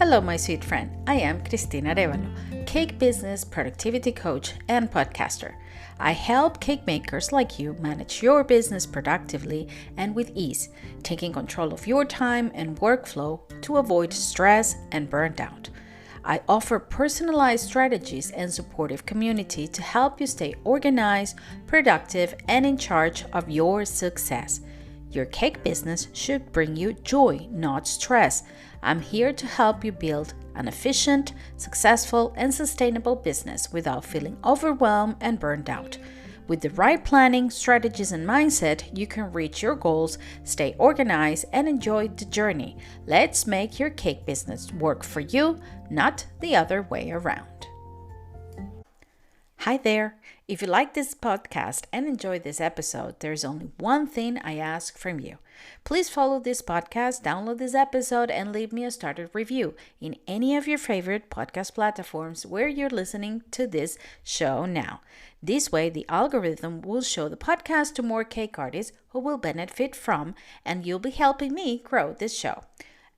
Hello, my sweet friend. I am Cristina Arevalo, cake business, productivity coach, and podcaster. I help cake makers like you manage your business productively and with ease, taking control of your time and workflow to avoid stress and burnt out. I offer personalized strategies and supportive community to help you stay organized, productive, and in charge of your success. Your cake business should bring you joy, not stress. I'm here to help you build an efficient, successful, and sustainable business without feeling overwhelmed and burned out. With the right planning, strategies, and mindset, you can reach your goals, stay organized, and enjoy the journey. Let's make your cake business work for you, not the other way around. Hi there. If you like this podcast and enjoy this episode, there's only one thing I ask from you. Please follow this podcast, download this episode, and leave me a started review in any of your favorite podcast platforms where you're listening to this show now. This way, the algorithm will show the podcast to more cake artists who will benefit from, and you'll be helping me grow this show.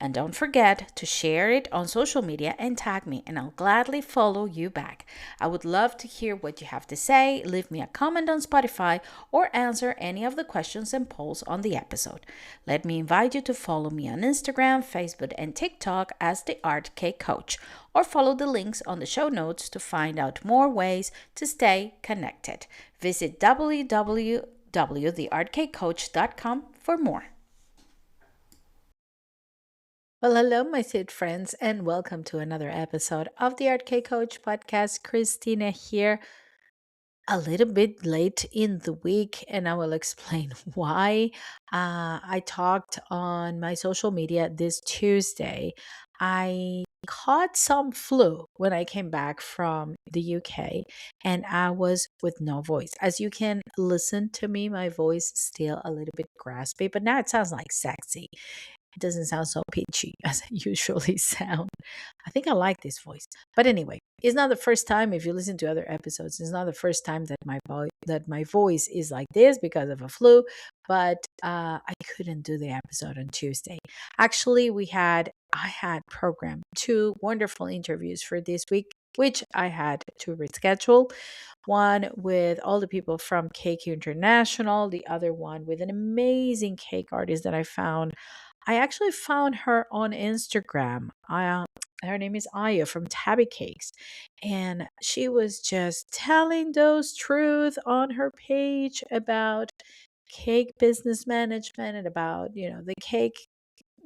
And don't forget to share it on social media and tag me, and I'll gladly follow you back. I would love to hear what you have to say. Leave me a comment on Spotify or answer any of the questions and polls on the episode. Let me invite you to follow me on Instagram, Facebook, and TikTok as the Art Cake Coach, or follow the links on the show notes to find out more ways to stay connected. Visit www.theartcakecoach.com for more. Well, hello, my sweet friends, and welcome to another episode of the Art Cake Coach podcast. Christina here, a little bit late in the week, and I will explain why. I talked on my social media this Tuesday. I caught some flu when I came back from the UK, and I was with no voice. As you can listen to me, my voice still a little bit graspy, but now it sounds like sexy. It doesn't sound so pitchy as it usually sound. I think I like this voice. But anyway, it's not the first time. If you listen to other episodes, it's not the first time that my voice is like this because of a flu. But I couldn't do the episode on Tuesday. Actually, I had programmed two wonderful interviews for this week, which I had to reschedule. One with all the people from Cake International, the other one with an amazing cake artist that I found. I actually found her on Instagram. Her name is Aya from Tabby Cakes. And she was just telling those truth on her page about cake business management and about, the cake,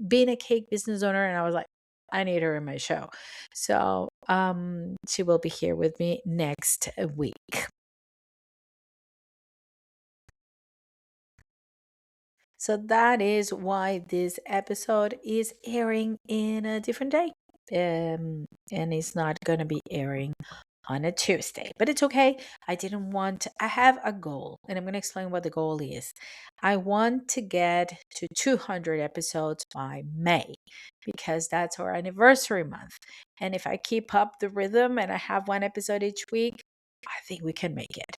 being a cake business owner. And I was like, I need her in my show. So she will be here with me next week. So that is why this episode is airing in a different day. And it's not going to be airing on a Tuesday, but it's okay. I have a goal, and I'm going to explain what the goal is. I want to get to 200 episodes by May because that's our anniversary month. And if I keep up the rhythm and I have one episode each week, I think we can make it.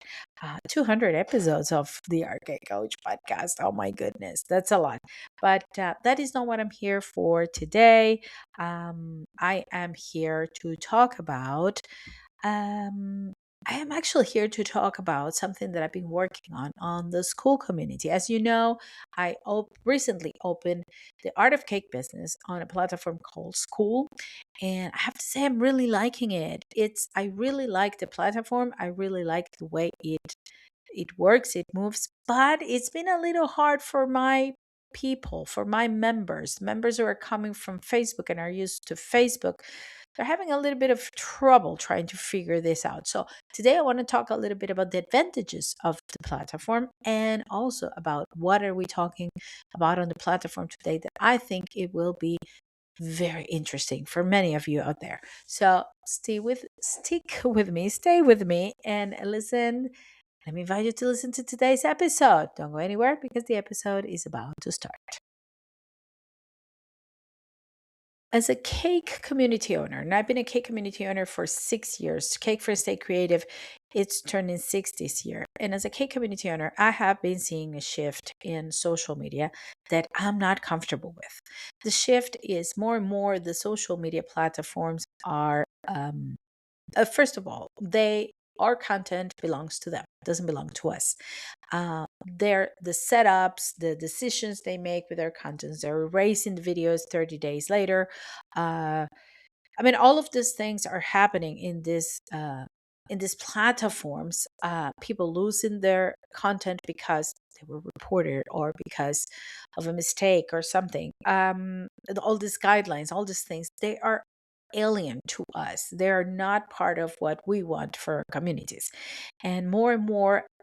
200 episodes of the Arcade Coach podcast. Oh my goodness, that's a lot. But that is not what I'm here for today. I am here to talk about. Um, I am actually here to talk about something that I've been working on the school community. As you know, recently opened the Art of Cake business on a platform called School, and I have to say I'm really liking it. I really like the platform. I really like the way it works, it moves, but it's been a little hard for my people, for my members who are coming from Facebook and are used to Facebook. They're having a little bit of trouble trying to figure this out. So today I want to talk a little bit about the advantages of the platform and also about what are we talking about on the platform today that I think it will be very interesting for many of you out there. So stick with me, stay with me and listen. Let me invite you to listen to today's episode. Don't go anywhere because the episode is about to start. As a cake community owner, and I've been a cake community owner for 6 years, Cake for Stay Creative, it's turning 6 this year. And as a cake community owner, I have been seeing a shift in social media that I'm not comfortable with. The shift is more and more the social media platforms are, first of all, our content belongs to them, it doesn't belong to us. The setups, the decisions they make with their contents, they're erasing the videos 30 days later. uh, I mean, all of these things are happening in these platforms. People losing their content because they were reported or because of a mistake or something. All these guidelines, all these things, they are alien to us. They are not part of what we want for our communities. And more,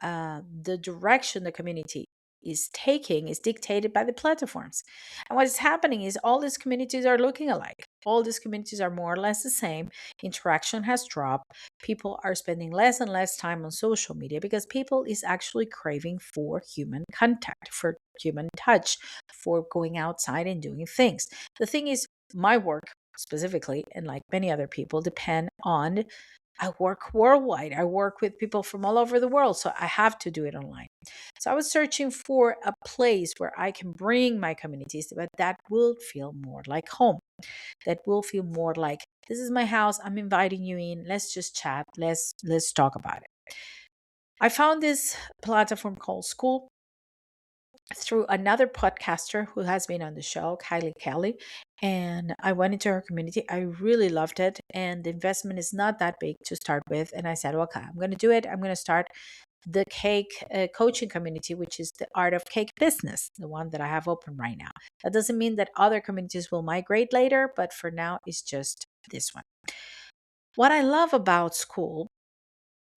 the direction the community is taking is dictated by the platforms. And what is happening is all these communities are looking alike. All these communities are more or less the same. Interaction has dropped. People are spending less and less time on social media because people is actually craving for human contact, for human touch, for going outside and doing things. The thing is, my work specifically, and like many other people, depend on, I work worldwide. I work with people from all over the world, so I have to do it online. So I was searching for a place where I can bring my communities, but that will feel more like home. That will feel more like, this is my house. I'm inviting you in. Let's just chat. Let's talk about it. I found this platform called School through another podcaster who has been on the show, Kylie Kelly. And I went into her community. I really loved it. And the investment is not that big to start with. And I said, okay, I'm going to do it. I'm going to start the cake coaching community, which is the art of cake business, the one that I have open right now. That doesn't mean that other communities will migrate later, but for now, it's just this one. What I love about School,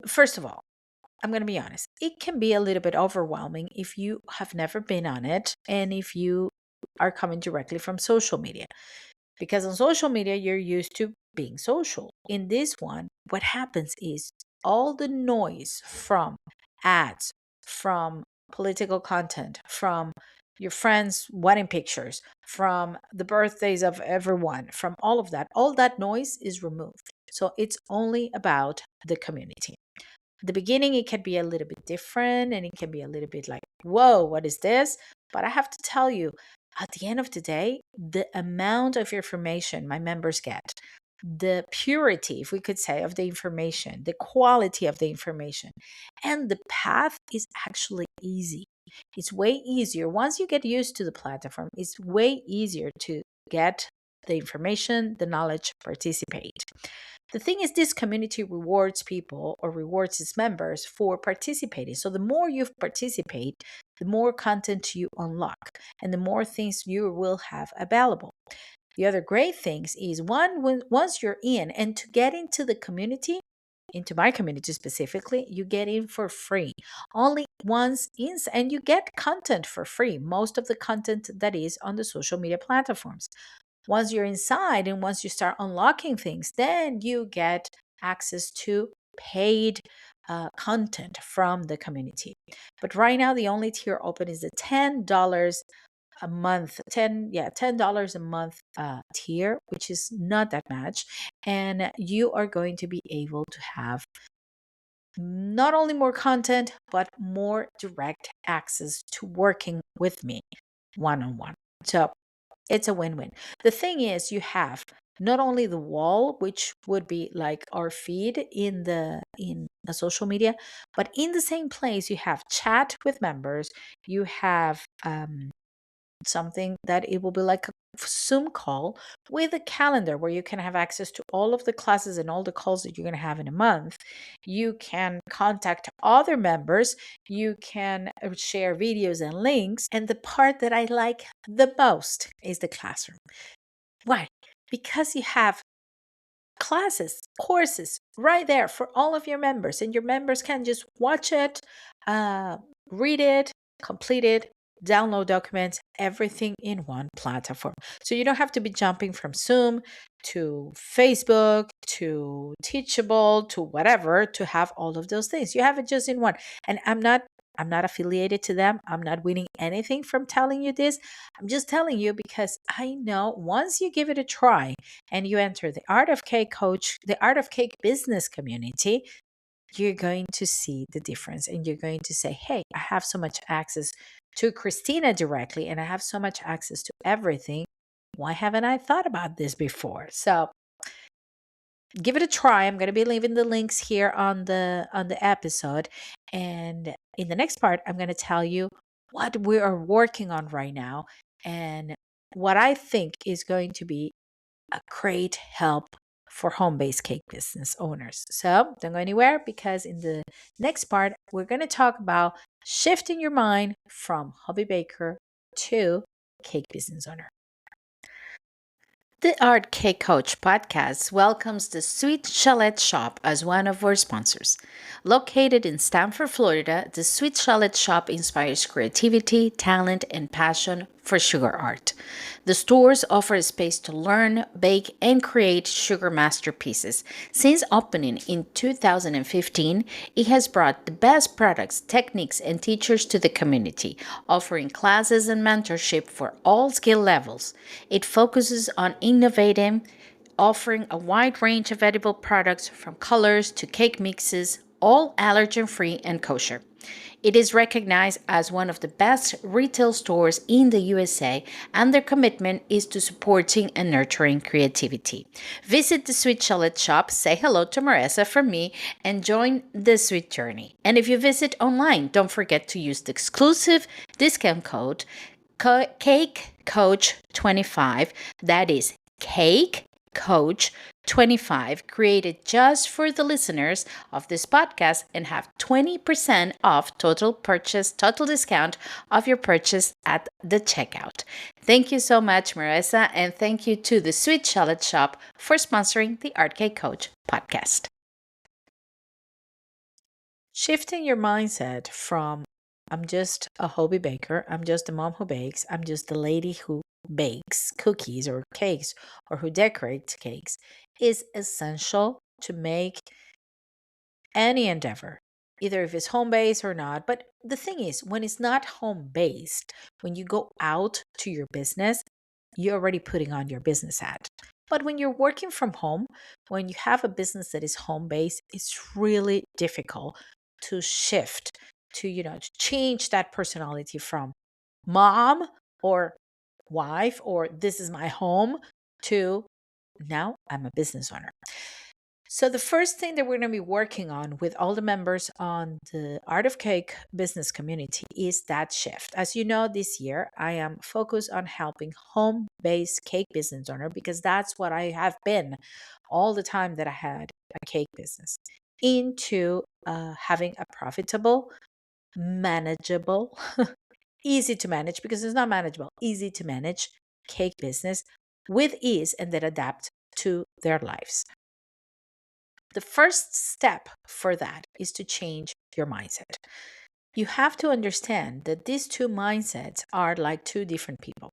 first of all, I'm going to be honest, it can be a little bit overwhelming if you have never been on it and if you are coming directly from social media. Because on social media, you're used to being social. In this one, what happens is all the noise from ads, from political content, from your friends' wedding pictures, from the birthdays of everyone, from all that noise is removed. So it's only about the community. At the beginning, it can be a little bit different and it can be a little bit like, whoa, what is this? But I have to tell you, at the end of the day, the amount of information my members get, the purity, if we could say, of the information, the quality of the information, and the path is actually easy. It's way easier. Once you get used to the platform, it's way easier to get the information, the knowledge, participate. The thing is, this community rewards people or rewards its members for participating. So the more you participate, the more content you unlock and the more things you will have available. The other great things is once you're in, and to get into the community, into my community specifically, you get in for free. Only once in, and you get content for free. Most of the content that is on the social media platforms. Once you're inside and once you start unlocking things, then you get access to paid content from the community. But right now, the only tier open is the $10 a month, $10 a month tier, which is not that much. And you are going to be able to have not only more content, but more direct access to working with me one on one. So it's a win-win. The thing is, you have not only the wall, which would be like our feed in the social media, but in the same place you have chat with members. You have something that it will be like a Zoom call with a calendar where you can have access to all of the classes and all the calls that you're going to have in a month. You can contact other members. You can share videos and links. And the part that I like the most is the classroom. Why? Because you have classes, courses right there for all of your members, and your members can just watch it, uh, read it, complete it, download documents, everything in one platform. So you don't have to be jumping from Zoom to Facebook to Teachable to whatever to have all of those things. You have it just in one. And I'm not I'm not affiliated to them. I'm not winning anything from telling you this. I'm just telling you because I know once you give it a try and you enter the Art of Cake coach, the Art of Cake business community, you're going to see the difference and you're going to say, hey, I have so much access to Christina directly and I have so much access to everything. Why haven't I thought about this before? So give it a try. I'm going to be leaving the links here on the episode, and in the next part I'm going to tell you what we are working on right now and what I think is going to be a great help for home-based cake business owners. So don't go anywhere because in the next part we're going to talk about shifting your mind from hobby baker to cake business owner. The Art Cake Coach podcast welcomes the Sweet Chalet Shop as one of our sponsors. Located in Stamford, Florida, the Sweet Chalet Shop inspires creativity, talent, and passion for sugar art. The stores offer a space to learn, bake, and create sugar masterpieces. Since opening in 2015, it has brought the best products, techniques, and teachers to the community, offering classes and mentorship for all skill levels. It focuses on innovating, offering a wide range of edible products from colors to cake mixes, all allergen free and kosher. It is recognized as one of the best retail stores in the USA, and their commitment is to supporting and nurturing creativity. Visit the Sweet Chalet Shop, say hello to Marissa from me, and join the sweet journey. And if you visit online, don't forget to use the exclusive discount code Cake Coach 25. That is Cake Coach 25, created just for the listeners of this podcast, and have 20% off total discount of your purchase at the checkout. Thank you so much, Marissa, and thank you to the Sweet Chalet Shop for sponsoring the Art Cake Coach podcast. Shifting your mindset from I'm just a hobby baker, I'm just a mom who bakes, I'm just a lady who bakes cookies or cakes or who decorates cakes is essential to make any endeavor, either if it's home based or not. But the thing is, when it's not home based, when you go out to your business, you're already putting on your business hat. But when you're working from home, when you have a business that is home based, it's really difficult to shift, to change that personality from mom or wife or this is my home to now I'm a business owner. So, the first thing that we're going to be working on with all the members on the Art of Cake business community is that shift. As you know, this year I am focused on helping home based cake business owner because that's what I have been all the time that I had a cake business into having a profitable, manageable, easy to manage because it's not manageable, easy to manage cake business with ease and that adapt to their lives. The first step for that is to change your mindset. You have to understand that these two mindsets are like two different people.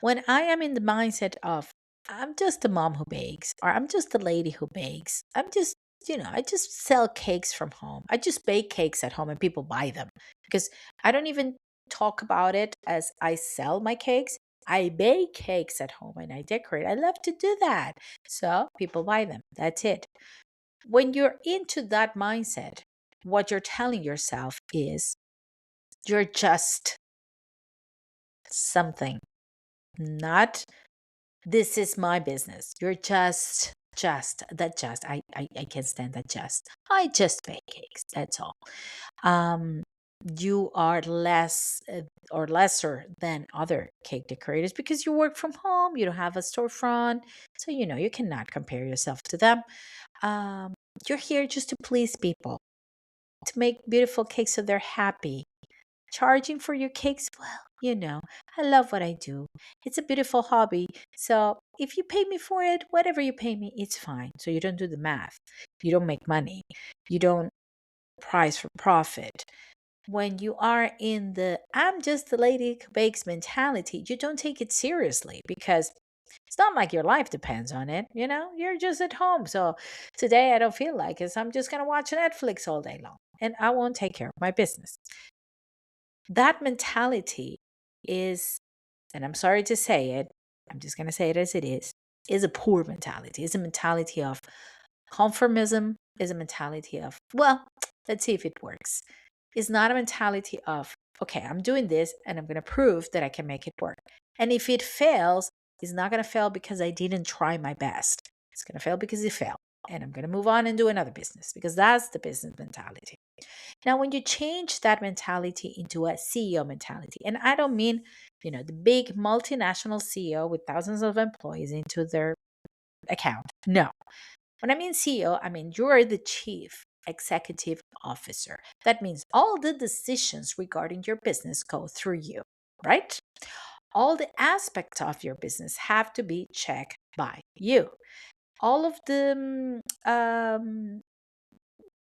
When I am in the mindset of, I'm just a mom who bakes, or I'm just a lady who bakes, I just sell cakes from home. I just bake cakes at home and people buy them because I don't even talk about it as I sell my cakes. I bake cakes at home and I decorate. I love to do that. So people buy them. That's it. When you're into that mindset, what you're telling yourself is you're just something, not this is my business. You're I can't stand that I just bake cakes. That's all. Um, you are less or lesser than other cake decorators because you work from home, you don't have a storefront. So, you cannot compare yourself to them. Um, you're here just to please people, to make beautiful cakes so they're happy. Charging for your cakes, well, I love what I do. It's a beautiful hobby. So if you pay me for it, whatever you pay me, it's fine. So you don't do the math. You don't make money. You don't price for profit. When you are in the I'm just the lady who bakes mentality, you don't take it seriously because it's not like your life depends on it. You're just at home. So today I don't feel like it. So I'm just going to watch Netflix all day long. and I won't take care of my business. That mentality is, and I'm sorry to say it, I'm just going to say it as it is a poor mentality. It's a mentality of conformism, is a mentality of, well, let's see if it works. It's not a mentality of, okay, I'm doing this and I'm going to prove that I can make it work. And if it fails, it's not going to fail because I didn't try my best. It's going to fail because it failed. And I'm going to move on and do another business because that's the business mentality. Now, when you change that mentality into a CEO mentality, and I don't mean, the big multinational CEO with thousands of employees into their account. No. When I mean CEO, I mean you're the chief executive officer. That means all the decisions regarding your business go through you, right? All the aspects of your business have to be checked by you. All of the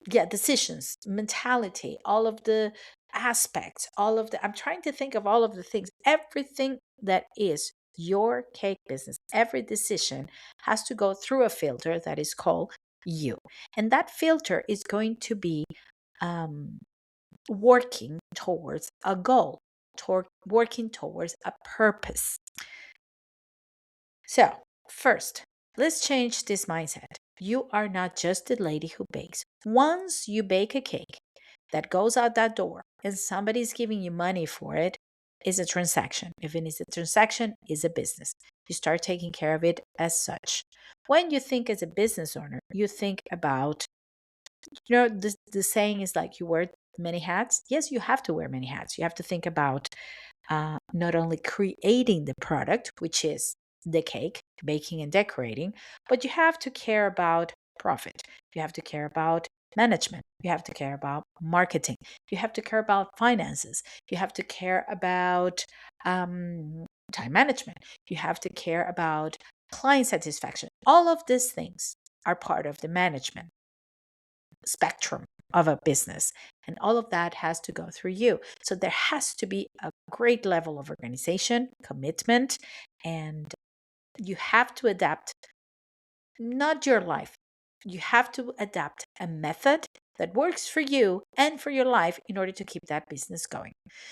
decisions, mentality, all of the aspects, I'm trying to think of all of the things, everything that is your cake business, every decision has to go through a filter that is called you. And that filter is going to be um, working towards a goal, working towards a purpose. So, first, let's change this mindset. You are not just the lady who bakes. Once you bake a cake that goes out that door and somebody's giving you money for it, is a transaction. If it is a transaction, is a business. You start taking care of it as such. When you think as a business owner, you think about, the saying is like you wear many hats. Yes, you have to wear many hats. You have to think about not only creating the product, which is the cake, baking and decorating, but you have to care about profit. You have to care about management. You have to care about marketing. You have to care about finances. You have to care about time management. You have to care about client satisfaction. All of these things are part of the management spectrum of a business. And all of that has to go through you. So there has to be a great level of organization, commitment, and you have to adapt not your life. You have to adapt a method that works for you and for your life in order to keep that business going.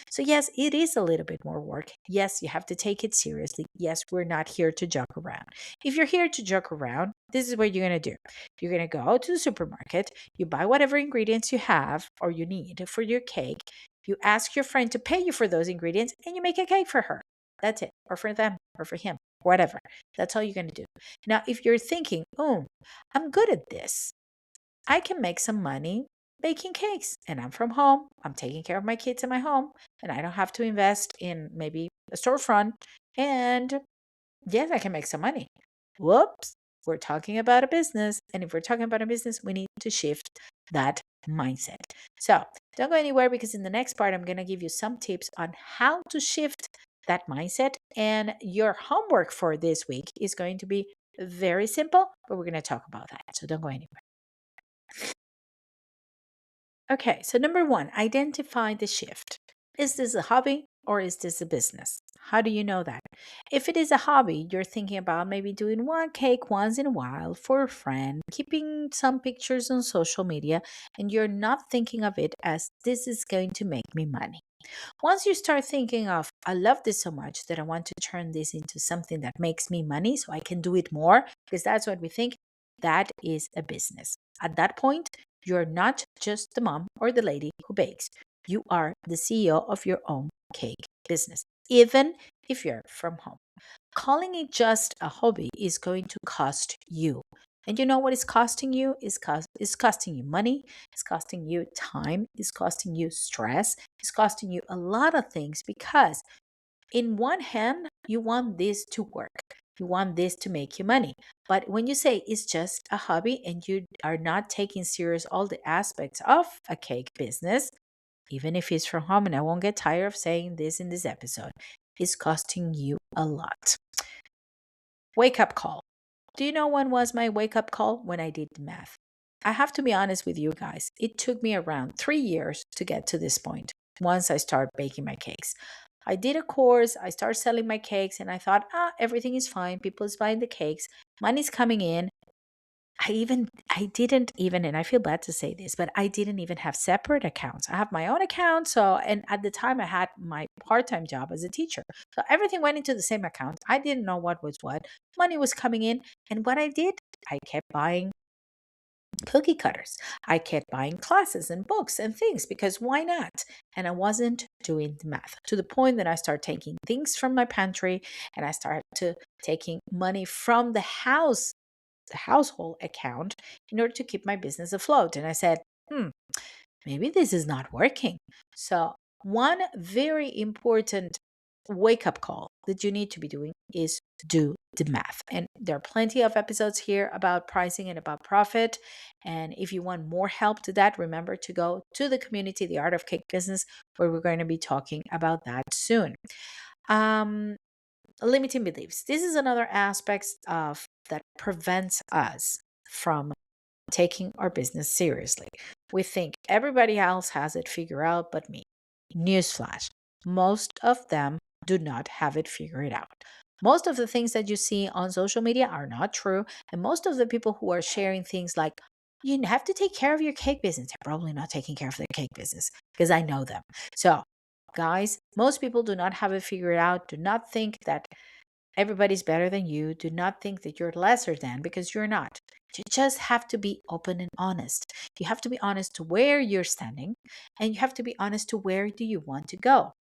So, yes, it is a little bit more work. Yes, you have to take it seriously. Yes, we're not here to joke around. If you're here to joke around, this is what you're going to do. You're going to go to the supermarket, you buy whatever ingredients you have or you need for your cake, you ask your friend to pay you for those ingredients, and you make a cake for her. That's it, or for them, or for him, whatever. That's all you're going to do. Now, if you're thinking, oh, I'm good at this, I can make some money baking cakes, and I'm from home, I'm taking care of my kids in my home, and I don't have to invest in maybe a storefront, and yes, I can make some money. Whoops, we're talking about a business. And if we're talking about a business, we need to shift that mindset. So don't go anywhere because in the next part, I'm going to give you some tips on how to shift that mindset. And your homework for this week is going to be very simple, but we're going to talk about that. So don't go anywhere. Okay, so number one, identify the shift. Is this a hobby or is this a business? How do you know that? If it is a hobby, you're thinking about maybe doing one cake once in a while for a friend, keeping some pictures on social media, and you're not thinking of it as this is going to make me money. Once you start thinking of, I love this so much that I want to turn this into something that makes me money so I can do it more, because that's what we think, that is a business. At that point, you're not just the mom or the lady who bakes. You are the CEO of your own cake business, even if you're from home. Calling it just a hobby is going to cost you. And you know what is costing you? It's costing you money, it's costing you time, it's costing you stress, it's costing you a lot of things because, in one hand, you want this to work. You want this to make you money. But when you say it's just a hobby and you are not taking serious all the aspects of a cake business, even if it's from home, and I won't get tired of saying this in this episode, it's costing you a lot. Wake up call. Do you know when was my wake up call? When I did the math. I have to be honest with you guys. It took me around 3 years to get to this point once I started baking my cakes. I did a course, I started selling my cakes, and I thought, everything is fine. People is buying the cakes, money's coming in. I didn't even, and I feel bad to say this, but I didn't even have separate accounts. I have my own account. So, and at the time I had my part-time job as a teacher. So everything went into the same account. I didn't know what was what. Money was coming in. And what I did, I kept buying cookie cutters. I kept buying classes and books and things because why not? And I wasn't doing the math to the point that I started taking things from my pantry and I started to taking money from the household account in order to keep my business afloat. And I said, maybe this is not working. So, one very important wake up call that you need to be doing is do the math. And there are plenty of episodes here about pricing and about profit. And if you want more help to that, remember to go to the community, the Art of Cake Business, where we're going to be talking about that soon. Um, Limiting beliefs. This is another aspect of that prevents us from taking our business seriously. We think everybody else has it figured out but me. Newsflash, most of them do not have it figured out. Most of the things that you see on social media are not true. And most of the people who are sharing things like, you have to take care of your cake business, they're probably not taking care of their cake business because I know them. So, guys, most people do not have it figured out. Do not think that everybody's better than you. Do not think that you're lesser than because you're not. You just have to be open and honest. You have to be honest to where you're standing and you have to be honest to where do you want to go.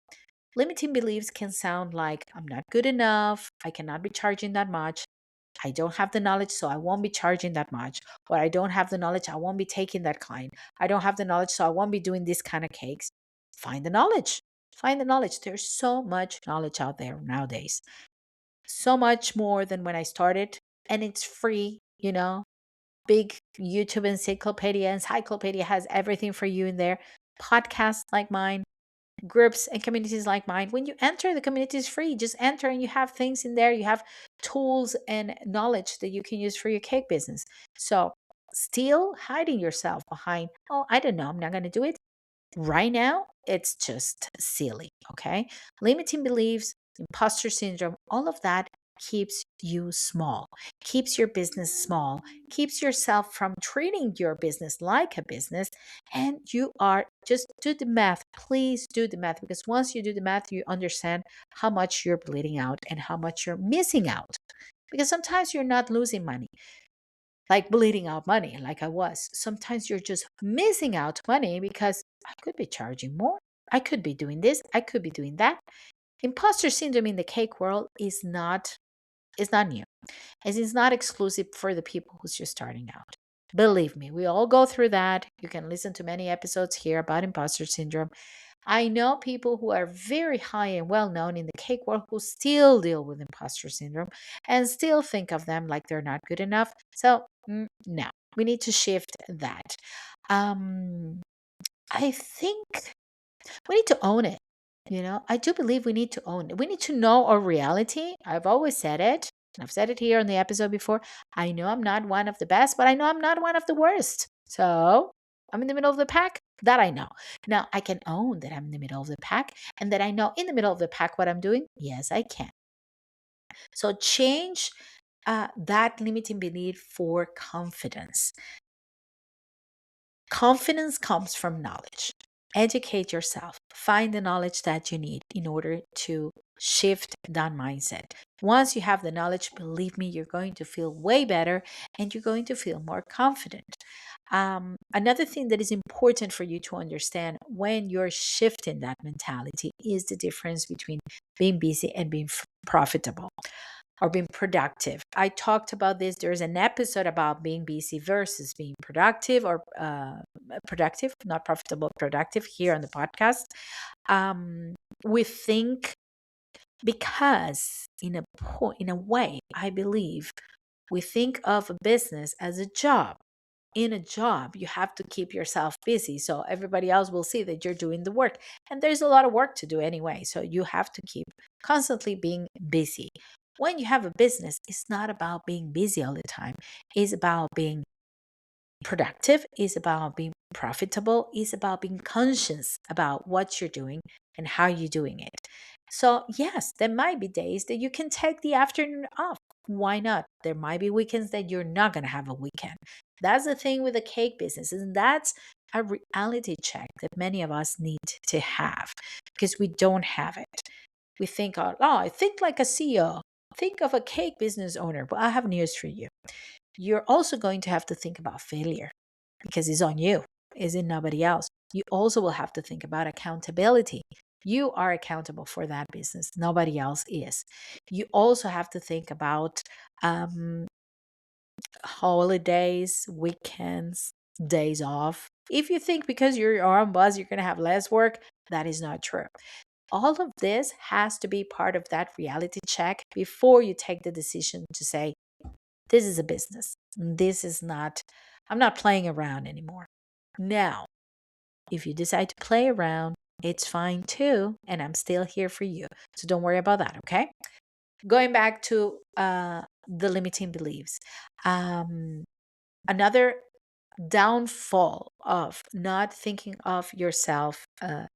Limiting beliefs can sound like I'm not good enough, I cannot be charging that much, I don't have the knowledge, so I won't be charging that much, or I don't have the knowledge, I won't be taking that client, I don't have the knowledge, so I won't be doing this kind of cakes. Find the knowledge. Find the knowledge. There's so much knowledge out there nowadays, so much more than when I started, and it's free, big YouTube encyclopedia has everything for you in there. Podcasts like mine, groups and communities like mine. When you enter, the community is free. Just enter and you have things in there. You have tools and knowledge that you can use for your cake business. So, still hiding yourself behind, oh, I don't know, I'm not going to do it right now, it's just silly. Okay. Limiting beliefs, imposter syndrome, all of that keeps you small, keeps your business small, keeps yourself from treating your business like a business. And you are just do the math. Please do the math because once you do the math, you understand how much you're bleeding out and how much you're missing out. Because sometimes you're not losing money, like bleeding out money, like I was. Sometimes you're just missing out money because I could be charging more. I could be doing this. I could be doing that. Imposter syndrome in the cake world is not new. As it's not exclusive for the people who's just starting out. Believe me, we all go through that. You can listen to many episodes here about imposter syndrome. I know people who are very high and well known in the cake world who still deal with imposter syndrome and still think of them like they're not good enough. So, no, we need to shift that. Um, I think we need to own it. I do believe we need to own it. We need to know our reality. I've always said it, and I've said it here on the episode before. I know I'm not one of the best, but I know I'm not one of the worst. So I'm in the middle of the pack. That I know. Now I can own that I'm in the middle of the pack and that I know in the middle of the pack what I'm doing. Yes, I can. So change that limiting belief for confidence. Confidence comes from knowledge. Educate yourself. Find the knowledge that you need in order to shift that mindset. Once you have the knowledge, believe me, you're going to feel way better and you're going to feel more confident. Another thing that is important for you to understand when you're shifting that mentality is the difference between being busy and being profitable or being productive. I talked about this. There's an episode about being busy versus being productive, or productive, not profitable, productive, here on the podcast. We think, because in a way, I believe we think of a business as a job. In a job, you have to keep yourself busy so everybody else will see that you're doing the work. And there's a lot of work to do anyway. So you have to keep constantly being busy. When you have a business, it's not about being busy all the time. It's about being productive, it's about being profitable, it's about being conscious about what you're doing and how you're doing it. So, yes, there might be days that you can take the afternoon off. Why not? There might be weekends that you're not going to have a weekend. That's the thing with the cake business. And that's a reality check that many of us need to have because we don't have it. We think, oh, I think like a CEO. Think of a cake business owner. But I have news for you. You're also going to have to think about failure because it's on you, it's in nobody else. You also will have to think about accountability. You are accountable for that business, nobody else is. You also have to think about um, holidays, weekends, days off. If you think because you're your own boss, you're going to have less work, that is not true. All of this has to be part of that reality check before you take the decision to say, this is a business. This is not, I'm not playing around anymore. Now, if you decide to play around, it's fine too. And I'm still here for you. So don't worry about that. Okay. Going back to the limiting beliefs. Another downfall of not thinking of yourself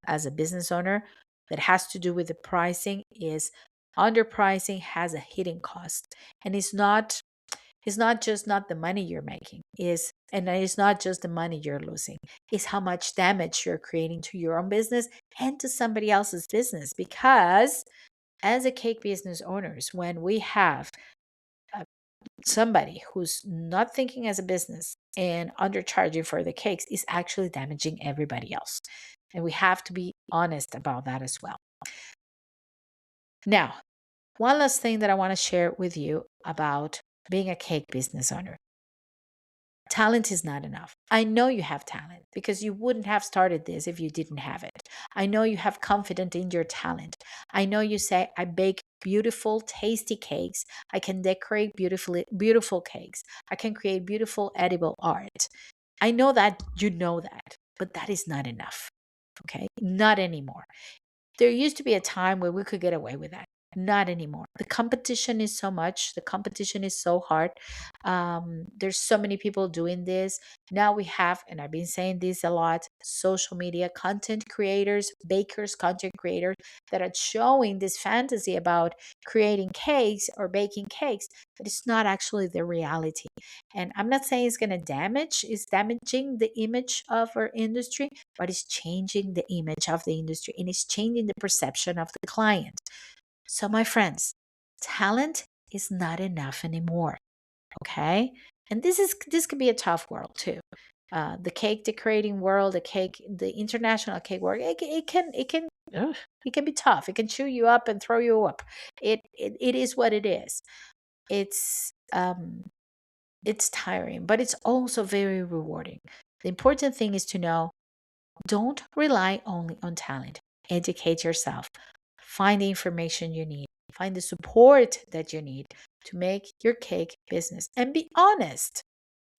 as a business owner that has to do with the pricing is underpricing has a hidden cost, and it's not just not the money you're making, is and it's not just the money you're losing, it's how much damage you're creating to your own business and to somebody else's business. Because as a cake business owners, when we have uh, somebody who's not thinking as a business and undercharging for the cakes, is actually damaging everybody else. And we have to be honest about that as well. Now, one last thing that I want to share with you about being a cake business owner. Talent is not enough. I know you have talent because you wouldn't have started this if you didn't have it. I know you have confidence in your talent. I know you say, I bake beautiful, tasty cakes. I can decorate beautiful cakes. I can create beautiful, edible art. I know that you know that, but that is not enough. Okay. Not anymore. There used to be a time where we could get away with that. Not anymore. The competition is so much. The competition is so hard. There's so many people doing this. Now we have, and I've been saying this a lot, social media content creators, bakers, content creators that are showing this fantasy about creating cakes or baking cakes, but it's not actually the reality. And I'm not saying it's damaging the image of our industry, but it's changing the image of the industry and it's changing the perception of the client. So, my friends, talent is not enough anymore. Okay. And this could be a tough world too. The cake decorating world, the international cake world, ugh, it can be tough. It can chew you up and throw you up. It is what it is. It's um it's tiring, but it's also very rewarding. The important thing is to know, don't rely only on talent. Educate yourself. Find the information you need. Find the support that you need to make your cake business. And be honest.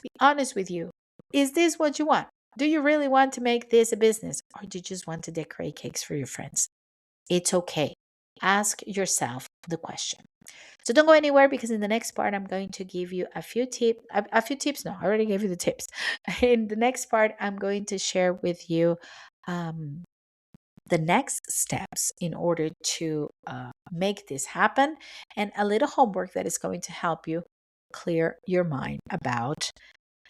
Be honest with you. Is this what you want? Do you really want to make this a business? Or do you just want to decorate cakes for your friends? It's okay. Ask yourself the question. So don't go anywhere because in the next part I'm going to give you a few tips. No, I already gave you the tips. In the next part, I'm going to share with you um, the next steps in order to make this happen, and a little homework that is going to help you clear your mind about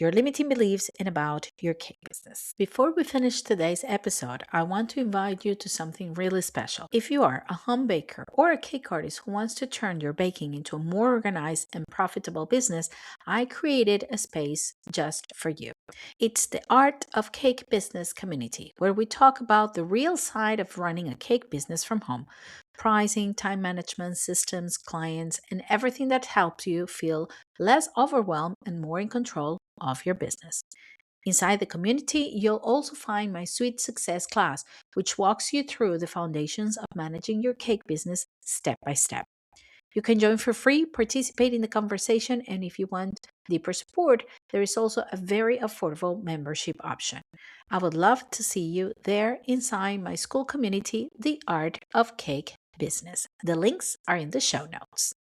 your limiting beliefs and about your cake business. Before we finish today's episode, I want to invite you to something really special. If you are a home baker or a cake artist who wants to turn your baking into a more organized and profitable business, I created a space just for you. It's the Art of Cake Business community, where we talk about the real side of running a cake business from home: pricing, time management, systems, clients, and everything that helps you feel less overwhelmed and more in control of your business. Inside the community, you'll also find my Sweet Success class, which walks you through the foundations of managing your cake business step by step. You can join for free, participate in the conversation, and if you want deeper support, there is also a very affordable membership option. I would love to see you there inside my school community, The Art of Cake Business. The links are in the show notes.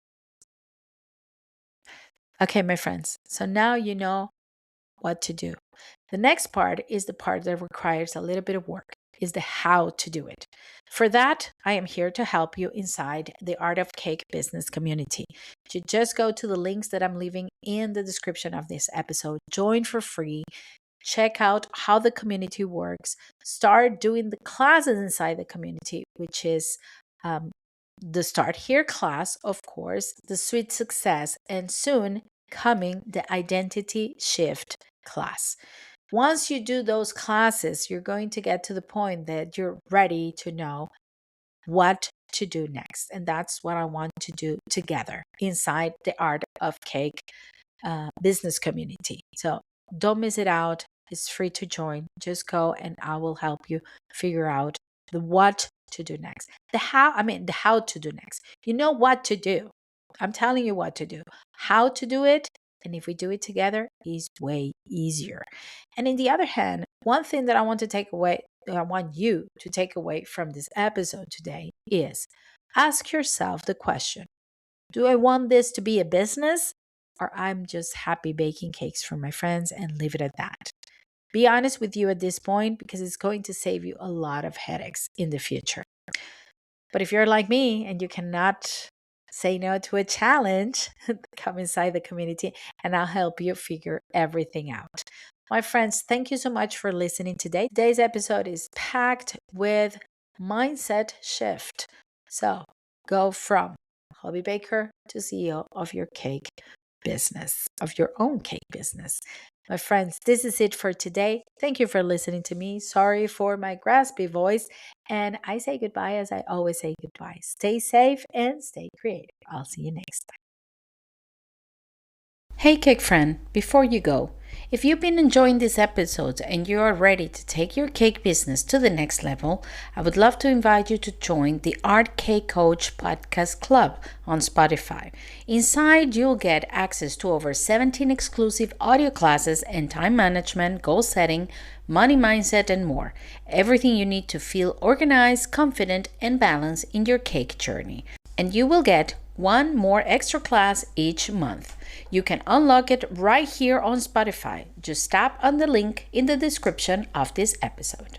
Okay, my friends, so now you know what to do. The next part is the part that requires a little bit of work. is the how to do it. For that, I am here to help you inside the Art of Cake business community. You just go to the links that I'm leaving in the description of this episode, join for free, check out how the community works, start doing the classes inside the community, which is um, the Start Here class, of course, the Sweet Success, and soon coming the Identity Shift class. Once you do those classes, you're going to get to the point that you're ready to know what to do next. And that's what I want to do together inside the Art of Cake business community. So don't miss it out. It's free to join. Just go and I will help you figure out the what to do next. The how to do next. You know what to do. I'm telling you what to do. How to do it, and if we do it together, is way easier. And in the other hand, one thing that I want to take away, I want you to take away from this episode today is ask yourself the question, do I want this to be a business, or I'm just happy baking cakes for my friends and leave it at that? Be honest with you at this point because it's going to save you a lot of headaches in the future. But if you're like me and you cannot say no to a challenge, come inside the community and I'll help you figure everything out. My friends, thank you so much for listening today. Today's episode is packed with mindset shift. So go from hobby baker to CEO of your cake business, of your own cake business. My friends, this is it for today. Thank you for listening to me. Sorry for my graspy voice. And I say goodbye as I always say goodbye. Stay safe and stay creative. I'll see you next time. Hey, cake friend, before you go, if you've been enjoying this episode and you are ready to take your cake business to the next level, I would love to invite you to join the Art Cake Coach Podcast Club on Spotify. Inside, you'll get access to over 17 exclusive audio classes and time management, goal setting, money mindset, and more. Everything you need to feel organized, confident, and balanced in your cake journey. And you will get one more extra class each month. You can unlock it right here on Spotify. Just tap on the link in the description of this episode.